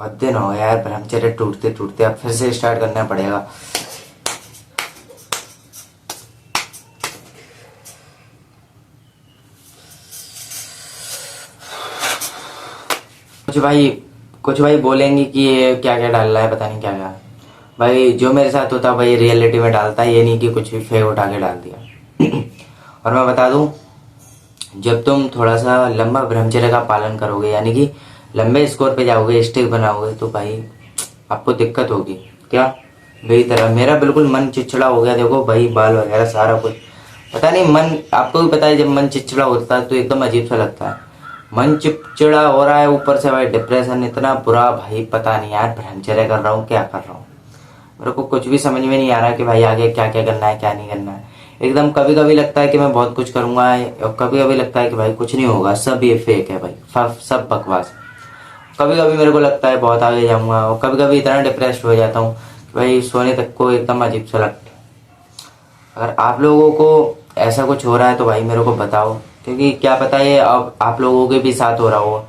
बहुत दिन हो गए यार ब्रह्मचर्य टूटते टूटते, अब फिर से स्टार्ट करना पड़ेगा। कुछ भाई बोलेंगे कि ये क्या क्या डाल रहा है, पता नहीं क्या क्या। भाई जो मेरे साथ होता भाई रियलिटी में डालता है, ये नहीं कि कुछ भी फेक उठा के डाल दिया। और मैं बता दूं, जब तुम थोड़ा सा लंबा ब्रह्मचर्य का पालन करोगे, यानी कि लंबे स्कोर पे जाओगे, स्टिक बनाओगे, तो भाई आपको दिक्कत होगी। क्या मेरी तरह मेरा बिल्कुल मन चिड़चिड़ा हो गया, देखो भाई बाल वगैरह सारा कुछ, पता नहीं मन, आपको भी पता है जब मन चिड़चिड़ा होता है तो एकदम अजीब सा लगता है। मन चिड़चिड़ा हो रहा है, ऊपर से भाई डिप्रेशन इतना बुरा, भाई पता नहीं यार ब्रह्मचर्य कर रहा हूँ क्या कर रहा हूँ। मेरे को कुछ भी समझ में नहीं आ रहा कि भाई आगे क्या क्या करना है क्या नहीं करना है। एकदम कभी कभी लगता है कि मैं बहुत कुछ करूंगा, और कभी कभी लगता है कि भाई कुछ नहीं होगा, सब ये फेक है भाई, सब बकवास। कभी कभी मेरे को लगता है बहुत आगे जाऊंगा, और कभी कभी इतना डिप्रेस्ड हो जाता हूँ कि भाई सोने तक को एकदम अजीब सा लगता है। अगर आप लोगों को ऐसा कुछ हो रहा है तो भाई मेरे को बताओ, क्योंकि क्या पता ये अब आप लोगों के भी साथ हो रहा हो।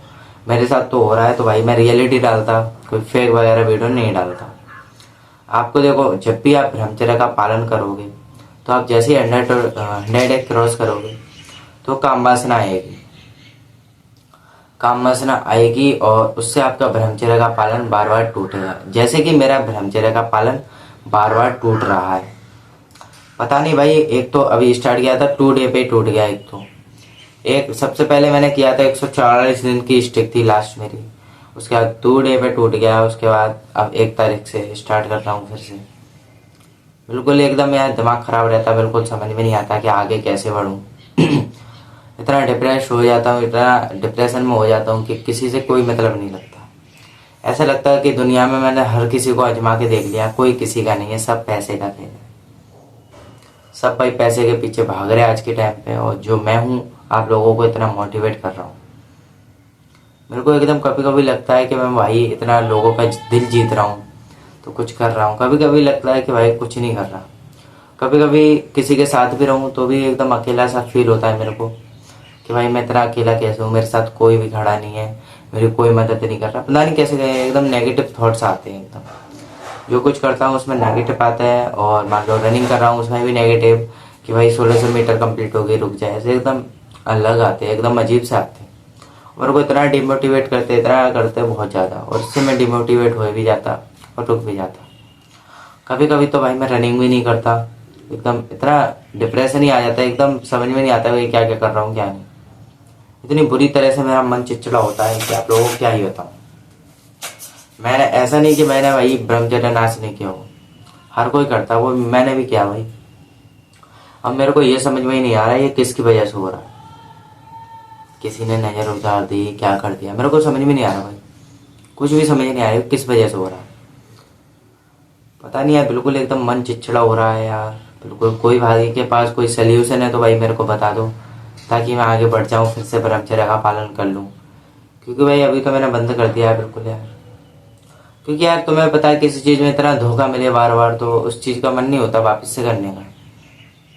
मेरे साथ तो हो रहा है, तो भाई मैं रियलिटी डालता, कोई फेक वगैरह वीडियो नहीं डालता। आपको देखो, जब भी आप ब्रह्मचर्य का पालन करोगे तो आप जैसे ही 100 क्रॉस करोगे तो कामवासना आएगी, कामवासना आएगी, और उससे आपका ब्रह्मचर्य का पालन बार बार टूटेगा। जैसे कि मेरा ब्रह्मचर्य का पालन बार बार टूट रहा है। पता नहीं भाई, एक तो अभी स्टार्ट किया था 2 डे पे टूट गया। एक सबसे पहले मैंने किया था 144 दिन की स्टिक थी लास्ट मेरी, उसके बाद 2 डे पे टूट गया। उसके बाद अब 1 तारीख से स्टार्ट कर रहा हूँ फिर से। बिल्कुल एकदम यार दिमाग खराब रहता है, बिल्कुल समझ में नहीं आता कि आगे कैसे बढ़ूँ। इतना डिप्रेस हो जाता हूँ, इतना डिप्रेशन में हो जाता हूँ कि किसी से कोई मतलब नहीं लगता। ऐसा लगता है कि दुनिया में मैंने हर किसी को आजमा के देख लिया, कोई किसी का नहीं है, सब पैसे का खेल है। सब भाई पैसे के पीछे भाग रहे हैं आज के टाइम पे, और जो मैं हूँ आप लोगों को इतना मोटिवेट कर रहा हूँ। मेरे को एकदम कभी कभी लगता है कि मैं भाई इतना लोगों का दिल जीत रहा हूँ तो कुछ कर रहा हूँ। कभी कभी लगता है कि भाई कुछ नहीं कर रहा। कभी कभी किसी के साथ भी रहूँ तो भी एकदम अकेला सा फील होता है मेरे को कि भाई मैं इतना अकेला कैसे हूँ, मेरे साथ कोई भी खड़ा नहीं है, मेरी कोई मदद नहीं कर रहा। पता नहीं कैसे गए, एकदम नेगेटिव थॉट्स आते हैं एकदम। जो कुछ करता हूँ उसमें नेगेटिव आता है, और मान लो रनिंग कर रहा हूँ उसमें भी नेगेटिव कि भाई 1600 मीटर कंप्लीट हो गई, रुक जाए, ऐसे एकदम अलग आते हैं, एकदम अजीब से आते हैं। मेरे को इतना डिमोटिवेट करते, इतना करते बहुत ज़्यादा, और उससे मैं डिमोटिवेट हो भी जाता और रुक भी जाता। कभी कभी तो भाई मैं रनिंग भी नहीं करता, एकदम इतना डिप्रेशन ही आ जाता है, एकदम समझ में नहीं आता भाई क्या क्या कर रहा हूँ क्या नहीं। इतनी बुरी तरह से मेरा मन चिड़चिड़ा होता है कि आप लोगों को क्या ही बताऊँ। मैंने ऐसा नहीं कि मैंने भाई ब्रह्मचर्य नाश नहीं किया हो, हर कोई करता, वो मैंने भी किया भाई। अब मेरे को ये समझ में ही नहीं आ रहा है ये किसकी वजह से हो रहा है। किसी ने नज़र उतार दी, क्या कर दिया, मेरे को समझ में नहीं आ रहा भाई, कुछ भी समझ नहीं आ रहा है किस वजह से हो रहा है। पता नहीं यार, बिल्कुल एकदम मन चिड़चिड़ा हो रहा है यार। बिल्कुल कोई भाई के पास कोई सोल्यूशन है तो भाई मेरे को बता दो, ताकि मैं आगे बढ़ जाऊँ, फिर से ब्रह्मचर्य का पालन कर लूँ। क्योंकि भाई अभी तो मैंने बंद कर दिया है बिल्कुल यार। क्योंकि यार तुम्हें पता है किसी चीज़ में इतना धोखा मिले बार बार तो उस चीज़ का मन नहीं होता वापस से करने का।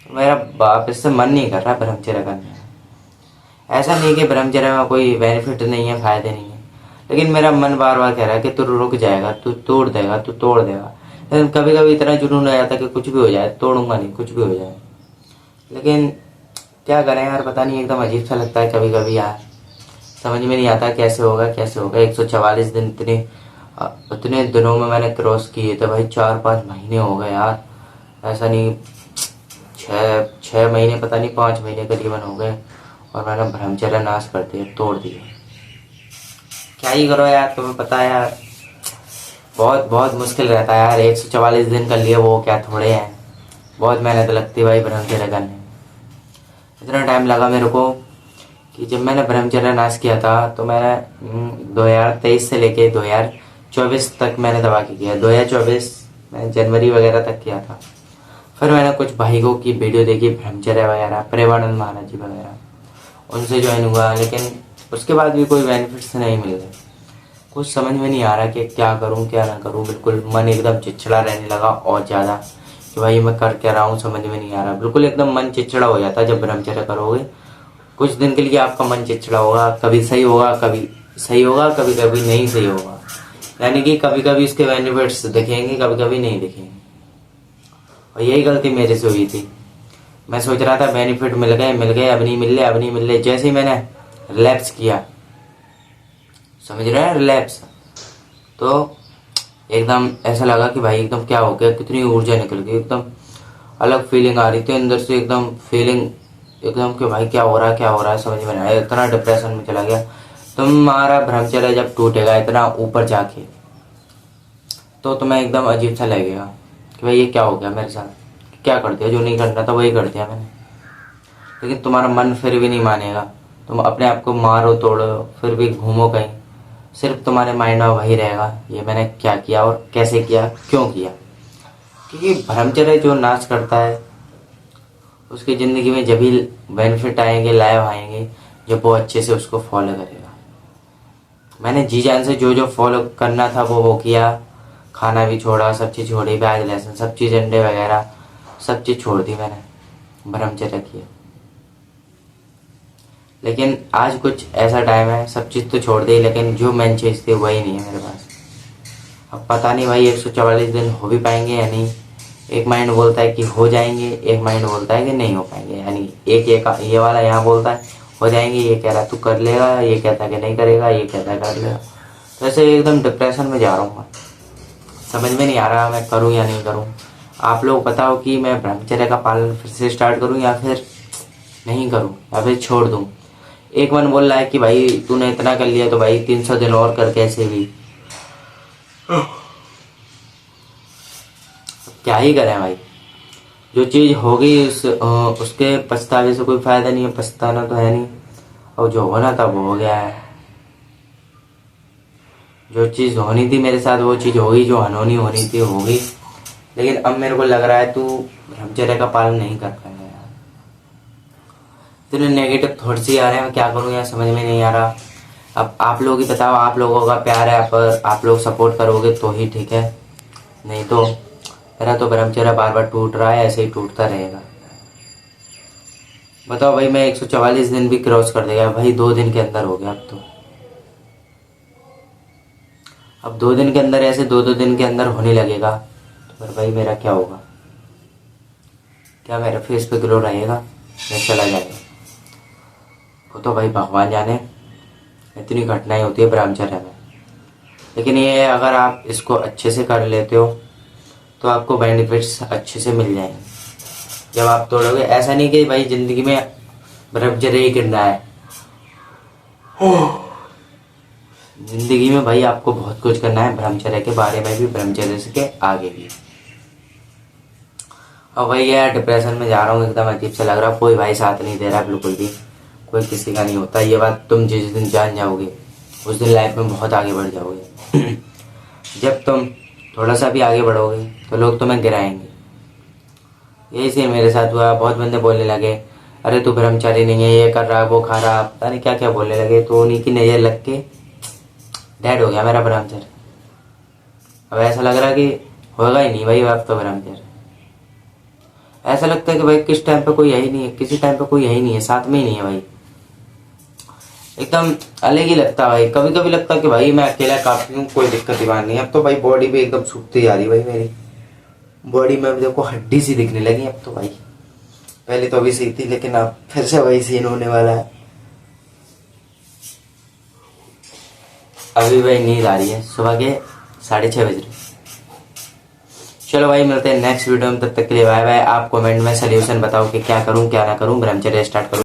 तो मेरा वापस से मन नहीं कर रहा ब्रह्मचर्य करने का। ऐसा नहीं कि ब्रह्मचर्य में कोई बेनिफिट नहीं है, फायदे नहीं है, लेकिन मेरा मन बार बार कह रहा है कि तू रुक जाएगा, तू तोड़ देगा, तू तोड़ देगा। लेकिन कभी कभी इतना जुनून आ जाता है कि कुछ भी हो जाए, तोड़ूंगा नहीं, कुछ भी हो जाए। लेकिन क्या करें यार, पता नहीं एकदम अजीब सा लगता है कभी कभी यार, समझ में नहीं आता कैसे होगा कैसे होगा। 144 दिन उतने दिनों में मैंने क्रॉस किए थे भाई, 4-5 महीने हो गए यार। ऐसा नहीं, 6 महीने, पता नहीं 5 महीने करीबन हो गए, और मैंने ब्रह्मचर्य नाश कर दिया, तोड़ दिया। क्या ही करो यार, तुम्हें पता है यार, बहुत बहुत मुश्किल रहता है यार। 144 दिन कर लिए वो क्या थोड़े हैं, बहुत मेहनत लगती है भाई ब्रह्मचर्य करने में। इतना टाइम लगा मेरे को कि जब मैंने ब्रह्मचर्य नाश किया था तो मैंने 2023 से लेके 2024 तक मैंने दबा के किया। 2024 मैंने जनवरी वगैरह तक किया था। फिर मैंने कुछ भाइयों की वीडियो देखी ब्रह्मचर्य वगैरह, प्रेमानंद महाराज जी वगैरह, उनसे ज्वाइन हुआ, लेकिन उसके बाद भी कोई बेनिफिट्स नहीं मिल रहे। कुछ समझ में नहीं आ रहा कि क्या करूं क्या ना करूं। बिल्कुल मन एकदम चिड़चिड़ा रहने लगा और ज़्यादा कि भाई मैं कर क्या रहा हूँ, समझ में नहीं आ रहा। बिल्कुल एकदम मन चिड़चिड़ा हो जाता है जब ब्रह्मचर्य करोगे। कुछ दिन के लिए आपका मन चिड़चिड़ा होगा, कभी सही होगा, कभी सही होगा, कभी कभी नहीं सही होगा। यानी कि कभी कभी इसके बेनिफिट्स दिखेंगे, कभी कभी नहीं दिखेंगे। और यही गलती मेरे से हुई थी। मैं सोच रहा था बेनिफिट मिल गए, अब नहीं मिल रहे, अब नहीं मिल रहे। जैसे ही मैंने रिलैप्स किया, समझ रहे हैं, रिलैप्स, तो एकदम ऐसा लगा कि भाई एकदम क्या हो गया, कितनी ऊर्जा निकल गई, एकदम अलग फीलिंग आ रही थी अंदर से, एकदम फीलिंग एकदम कि भाई क्या हो रहा है समझ में नहीं आया। इतना डिप्रेशन में चला गया। तुम्हारा ब्रह्मचर्य जब टूटेगा इतना ऊपर जाके, तो तुम्हें एकदम अजीब सा लगेगा कि भाई ये क्या हो गया मेरे साथ, क्या कर दिया, जो नहीं करना था वही कर दिया मैंने। लेकिन तुम्हारा मन फिर भी नहीं मानेगा। तुम अपने आप को मारो तोड़ो, फिर भी घूमो कहीं, सिर्फ तुम्हारे माइंड में वही रहेगा, ये मैंने क्या किया और कैसे किया, क्यों किया। क्योंकि ब्रह्मचर्य जो नाश करता है, उसकी ज़िंदगी में जब भी बेनिफिट आएंगे, लाइव आएंगे, जब वो अच्छे से उसको फॉलो करेगा। मैंने जी जान से जो जो फॉलो करना था वो किया। खाना भी छोड़ा, सब चीज़ छोड़ी, प्याज लहसुन सब चीज़, अंडे वगैरह सब चीज़ छोड़ दी मैंने, ब्रह्मचर्य किया। लेकिन आज कुछ ऐसा टाइम है, सब चीज़ तो छोड़ दी, लेकिन जो मेन चीज़ थी वही नहीं है मेरे पास। अब पता नहीं भाई 144 दिन हो भी पाएंगे या नहीं। एक माइंड बोलता है कि हो जाएंगे, एक माइंड बोलता है कि नहीं हो पाएंगे। यानी एक ये वाला यहाँ बोलता है हो जाएंगे, ये कह रहा है तू कर लेगा, ये कहता है कि नहीं करेगा, ये कहता है कर लेगा। तो ऐसे एकदम डिप्रेशन में जा रहा हूँ मैं, समझ में नहीं आ रहा मैं करूँ या नहीं करूँ। आप लोग बताओ कि मैं ब्रह्मचर्य का पालन फिर से स्टार्ट करूँ या फिर नहीं करूँ, या फिर छोड़ दूँ। एक मन बोल रहा है कि भाई तूने इतना कर लिया तो भाई 300 दिन और कर, कैसे भी। क्या ही करें भाई, जो चीज़ होगी उसके पछतावे से कोई फायदा नहीं है, पछताना तो है नहीं। और जो होना था वो हो गया है। जो चीज़ होनी थी मेरे साथ वो चीज़ होगी, जो अनहोनी होनी थी होगी। लेकिन अब मेरे को लग रहा है तू ब्रह्मचर्य का पालन नहीं कर पाएगा यार। इतने नेगेटिव थॉट्स ही आ रहे हैं, मैं क्या करूँ यार, समझ में नहीं आ रहा। अब आप लोग ही बताओ, आप लोगों का प्यार है, पर आप लोग सपोर्ट करोगे तो ही ठीक है, नहीं तो मेरा तो ब्रह्मचर्य बार बार टूट रहा है, ऐसे ही टूटता रहेगा। बताओ भाई, मैं 144 दिन भी क्रॉस कर देगा भाई, 2 दिन के अंदर हो गया अब 2 दिन के अंदर ऐसे 2-2 दिन के अंदर होने लगेगा तो फिर भाई मेरा क्या होगा। क्या मेरा फेस पे ग्लो रहेगा या चला जाएगा, वो तो भाई भगवान जाने। इतनी घटनाएं होती है ब्रह्मचर्य में। लेकिन ये है, अगर आप इसको अच्छे से कर लेते हो तो आपको बेनिफिट्स अच्छे से मिल जाएंगे जब आप तोड़ोगे। ऐसा नहीं कि भाई ज़िंदगी में ब्रह्मचर्य ही करना है, ज़िंदगी में भाई आपको बहुत कुछ करना है, ब्रह्मचर्य के बारे में भी, ब्रह्मचर्य के आगे भी। और भाई यार डिप्रेशन में जा रहा हूँ, एकदम अजीब सा लग रहा है, कोई भाई साथ नहीं दे रहा बिल्कुल भी, कोई किसी का नहीं होता। ये बात तुम जिस दिन जान जाओगे उस दिन लाइफ में बहुत आगे बढ़ जाओगे। जब तुम थोड़ा सा भी आगे बढ़ोगे तो लोग तुम्हें गिराएंगे। यही से मेरे साथ हुआ। बहुत बंदे बोलने लगे अरे तू ब्रह्मचारी नहीं है, ये कर रहा, वो खा रहा, पता नहीं क्या क्या बोलने लगे। तो उन्हीं की नज़र लग के डेड हो गया मेरा ब्रह्मचर्य। अब ऐसा लग रहा कि होगा ही नहीं भाई अब तो ब्रह्मचर्य। ऐसा लगता है कि भाई किस टाइम पे कोई है ही नहीं है, किसी टाइम पे कोई है ही नहीं है, साथ में ही नहीं है भाई। एकदम अलग ही लगता है भाई। कभी कभी लगता है कि भाई मैं अकेला काफी हूँ, कोई दिक्कत ही बात नहीं। अब तो भाई बॉडी भी एकदम सूखती जा रही भाई, मेरी बॉडी में देखो हड्डी सी दिखने लगी अब तो भाई। पहले तो अभी सही थी, लेकिन अब फिर से वही सीन होने वाला है। अभी भाई नींद आ रही है, सुबह के 6:30 बज रहे। चलो भाई मिलते हैं नेक्स्ट वीडियो में, तब तक के लिए बाय बाय। आप कमेंट में सोल्यूशन बताओ कि क्या करूं क्या ना करूं, ब्रह्मचर्य स्टार्ट करूं।